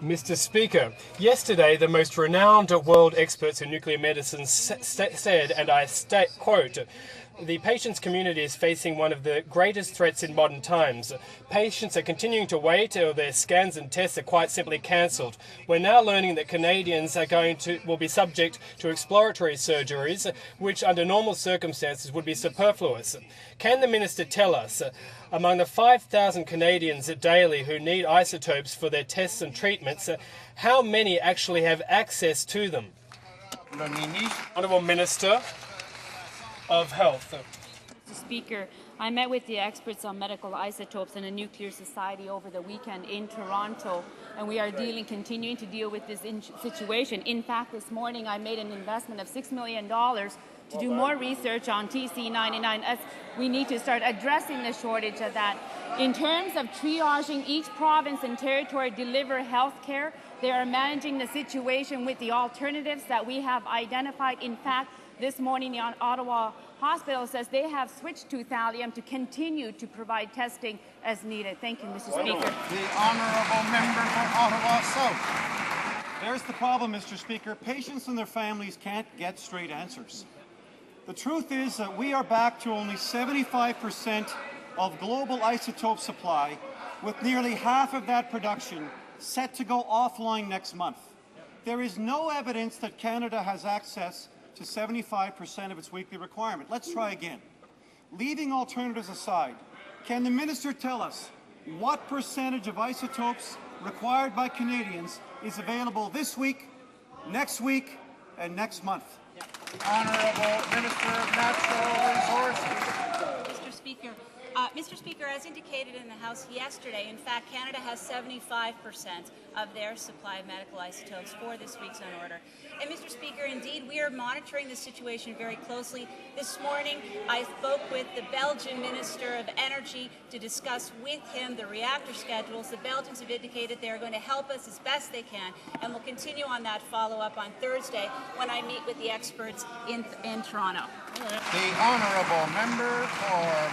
Mr. Speaker, yesterday the most renowned world experts in nuclear medicine said, and I quote, "The patients' community is facing one of the greatest threats in modern times. Patients are continuing to wait, or their scans and tests are quite simply cancelled. We're now learning that Canadians will be subject to exploratory surgeries, which under normal circumstances would be superfluous. Can the Minister tell us, among the 5,000 Canadians daily who need isotopes for their tests and treatments, how many actually have access to them?" Honourable Minister of Health. Mr. Speaker, I met with the experts on medical isotopes and a nuclear society over the weekend in Toronto, and we are continuing to deal with this situation. In fact, this morning I made an investment of $6 million to do more research on TC99, as we need to start addressing the shortage of that. In terms of triaging, each province and territory deliver health care. They are managing the situation with the alternatives that we have identified. In fact, this morning, the Ottawa Hospital says they have switched to thallium to continue to provide testing as needed. Thank you, Mr. Speaker. The honourable member for Ottawa South. There's the problem, Mr. Speaker. Patients and their families can't get straight answers. The truth is that we are back to only 75% of global isotope supply, with nearly half of that production set to go offline next month. There is no evidence that Canada has access to 75% of its weekly requirement. Let's try again. Leaving alternatives aside, can the Minister tell us what percentage of isotopes required by Canadians is available this week, next week, and next month? Honourable Minister of Natural Resources. Mr. Speaker, as indicated in the House yesterday, in fact, Canada has 75% of their supply of medical isotopes for this week's on order. And Mr. Speaker, indeed, we are monitoring the situation very closely. This morning, I spoke with the Belgian Minister of Energy to discuss with him the reactor schedules. The Belgians have indicated they are going to help us as best they can, and we'll continue on that follow-up on Thursday when I meet with the experts in Toronto. The honourable member for